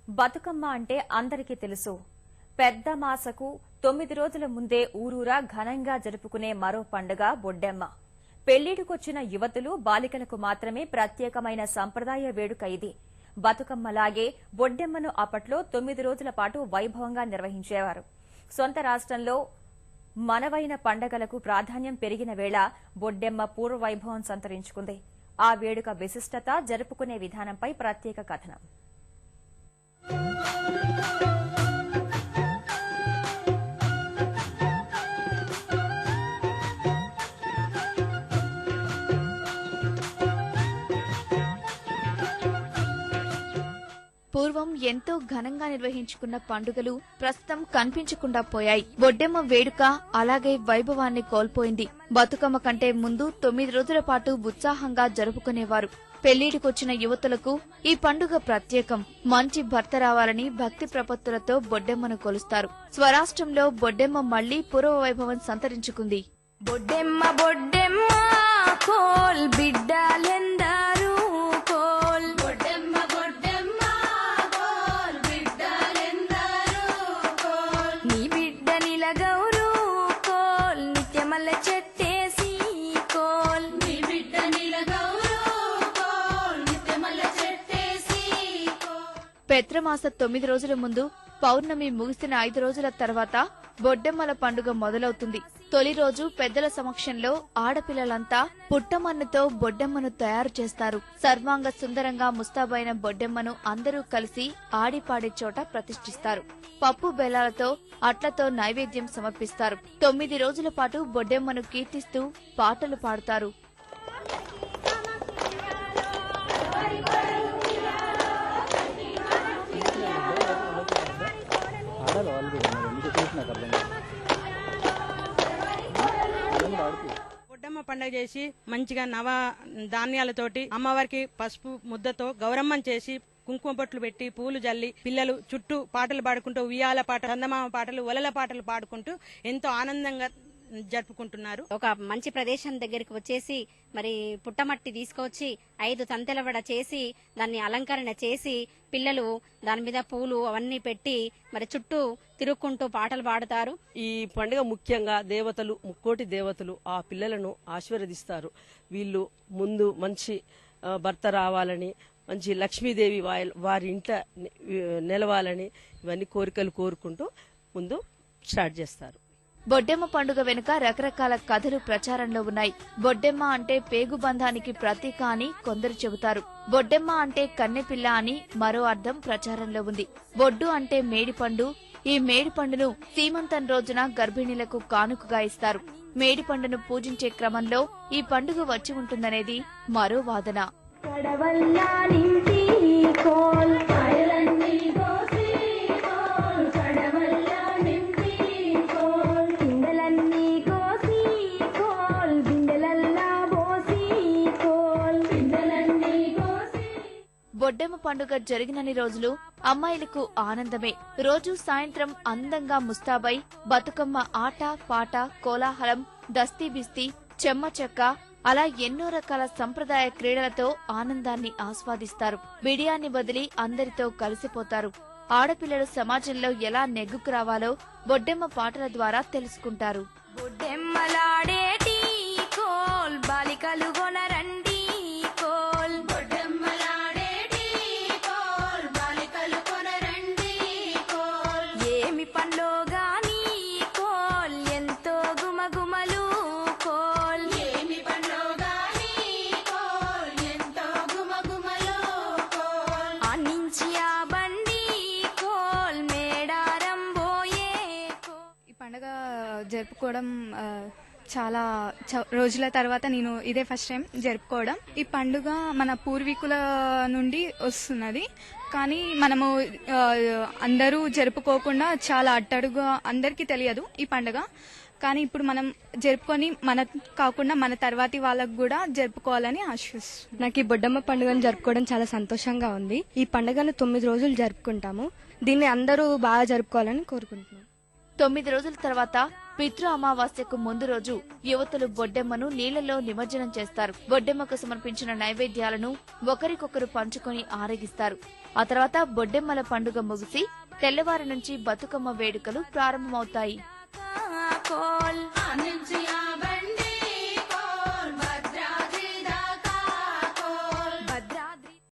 బతుకమ్మ అంటే అందరికీ తెలుసు. పెద్ద మాసకు 9 రోజుల ముందే ఊరూరా ఘనంగా జరుపుకునే మరో పండుగ బొడ్డెమ్మ. పెళ్లిడికొచ్చిన యువతులు, బాలికలకు మాత్రమే ప్రత్యేకమైన సంప్రదాయ వేడుక ఇది. బతుకమ్మలాగే బొడ్డెమ్మను అప్పట్లో 9 రోజుల పాటు వైభవంగా నిర్వహించేవారు. సొంత రాష్ట్రంలో మనవైన పండగలకు ప్రాధాన్యం పెరిగిన వేళ బొడ్డెమ్మ పూర్వ వైభవం సంతరించుకుంది. ఆ వేడుక విశిష్టత, జరుపుకునే విధానంపై ప్రత్యేక కథనం. పూర్వం ఎంతో ఘనంగా నిర్వహించుకున్న పండుగలు ప్రస్తుతం కనిపించకుండా పోయాయి. బొడ్డెమ్మ వేడుక అలాగే వైభవాన్ని కోల్పోయింది. బతుకమ్మ కంటే ముందు 9 రోజుల పాటు ఉత్సాహంగా జరుపుకునేవారు. పెళ్లిడికొచ్చిన యువతులకు ఈ పండుగ ప్రత్యేకం. మంచి భర్త రావాలని భక్తి ప్రపత్తులతో బొడ్డెమ్మను కొలుస్తారు. స్వరాష్ట్రంలో బొడ్డెమ్మ మళ్లీ పూర్వ వైభవం సంతరించుకుంది. బొడ్డెమ్మ బొడ్డెమ్మ కోల్ బిడ్డలెందరూ కోల్ బొడ్డెమ్మ బొడ్డెమ్మ కోల్ బిడ్డలెందరూ కోల్ నీ బిడ్డ నిలగౌరు కోల్ నిత్యమల్ల చెట్టేసి కోల్ నీ బిడ్డ నిలగౌరు కోల్ నిత్యమల్ల చెట్టేసి కోల్. పెత్రమాస 9 రోజుల ముందు పౌర్ణమి ముగిసిన 5 రోజుల తర్వాత బొడ్డెమ్మల పండుగ మొదలవుతుంది. తొలి రోజు పెద్దల సమక్షంలో ఆడపిల్లలంతా పుట్టమన్నుతో బొడ్డెమ్మను తయారు చేస్తారు. సర్వాంగ సుందరంగా ముస్తాబైన బొడ్డెమ్మను అందరూ కలిసి ఆడిపాడే చోట ప్రతిష్ఠిస్తారు. పప్పు బెల్లాలతో, అట్లతో నైవేద్యం సమర్పిస్తారు. 9 రోజుల పాటు బొడ్డెమ్మను కీర్తిస్తూ పాటలు పాడుతారు. బొడ్డమ్మ పండుగ చేసి మంచిగా నవ ధాన్యాలతోటి అమ్మవారికి పసుపు ముద్దతో గౌరమ్మం చేసి కుంకుమ బొట్లు పెట్టి పూలు జల్లి పిల్లలు చుట్టూ పాటలు పాడుకుంటూ ఉయ్యాల పాట, చందమామ పాటలు, ఒలల పాటలు పాడుకుంటూ ఎంతో ఆనందంగా జరుపుకుంటున్నారు. ఒక మంచి ప్రదేశం దగ్గరికి వచ్చేసి మరి పుట్టమట్టి తీసుకొచ్చి 5 తంతెల వడ చేసి దాన్ని అలంకరణ చేసి పిల్లలు దాని మీద పూలు అవన్నీ పెట్టి మరి చుట్టూ తిరుక్కుంటూ పాటలు పాడుతారు. ఈ పండుగ ముఖ్యంగా దేవతలు, ముక్కోటి దేవతలు ఆ పిల్లలను ఆశీర్వదిస్తారు. వీళ్ళు ముందు మంచి భర్త రావాలని, మంచి లక్ష్మీదేవి వారి ఇంట నిలవాలని ఇవన్నీ కోరికలు కోరుకుంటూ ముందు స్టార్ట్ చేస్తారు. బొడ్డెమ్మ పండుగ వెనుక రకరకాల కథలు ప్రచారంలో ఉన్నాయి. బొడ్డెమ్మ అంటే పేగుబంధానికి ప్రతీక అని కొందరు చెబుతారు. బొడ్డెమ్మ అంటే కన్నెపిల్ల అని మరో అర్థం ప్రచారంలో ఉంది. బొడ్డు అంటే మేడిపండు. ఈ మేడిపండును సీమంతం రోజున గర్భిణీలకు కానుకగా ఇస్తారు. మేడిపండును పూజించే క్రమంలో ఈ పండుగ వచ్చి ఉంటుందనేది మరో వాదన. బొడ్డెమ్మ పండుగ జరిగినన్ని రోజులు అమ్మాయిలకు ఆనందమే. రోజు సాయంత్రం అందంగా ముస్తాబై బతుకమ్మ ఆట, పాట, కోలాహలం, దస్తీ బిస్తీ, చెమ్మ చెక్క అలా ఎన్నో రకాల సంప్రదాయ క్రీడలతో ఆనందాన్ని ఆస్వాదిస్తారు. బిడియాన్ని వదిలి అందరితో కలిసిపోతారు. ఆడపిల్లలు సమాజంలో ఎలా నెగ్గుకు రావాలో బొడ్డెమ్మ పాటల ద్వారా తెలుసుకుంటారు. బొడ్డెమ్మలాడేటి కోల్ బాలికలు గొనరండి కోల్ బొడ్డెమ్మలాడేటి కోల్ బాలికలు కొనరండి కోల్ ఏమి పండ్లో గాని కోల్ ఎంతో గుమగుమలు కోల్ ఏమి పండ్లో గాని కోల్ ఎంతో గుమగుమలు కోల్ అన్నించి ఆ బండి కోల్ మేడారం పోయే కోల్. ఈ పండుగ జరుపుకోవడం చాలా రోజుల తర్వాత నేను ఇదే ఫస్ట్ టైం జరుపుకోవడం. ఈ పండుగ మన పూర్వీకుల నుండి వస్తున్నది, కానీ మనము అందరూ జరుపుకోకుండా చాలా అట్టడుగా అందరికీ తెలియదు ఈ పండుగ. కానీ ఇప్పుడు మనం జరుపుకొని మన కాకుండా మన తర్వాతి వాళ్ళకు కూడా జరుపుకోవాలని ఆశిస్తున్నాను. నాకు ఈ బొడ్డమ్మ పండుగను జరుపుకోవడం చాలా సంతోషంగా ఉంది. ఈ పండుగను 9 రోజులు జరుపుకుంటాము. దీన్ని అందరూ బాగా జరుపుకోవాలని కోరుకుంటున్నాను. 9 రోజుల తర్వాత పితృ అమావాస్యకు ముందు రోజు యువతులు బొడ్డెమ్మను నీళ్లలో నిమజ్జనం చేస్తారు. బొడ్డెమ్మకు సమర్పించిన నైవేద్యాలను ఒకరికొకరు పంచుకొని ఆరగిస్తారు. ఆ తర్వాత బొడ్డెమ్మల పండుగ ముగిసి తెల్లవారి నుంచి బతుకమ్మ వేడుకలు ప్రారంభమవుతాయి. కోల్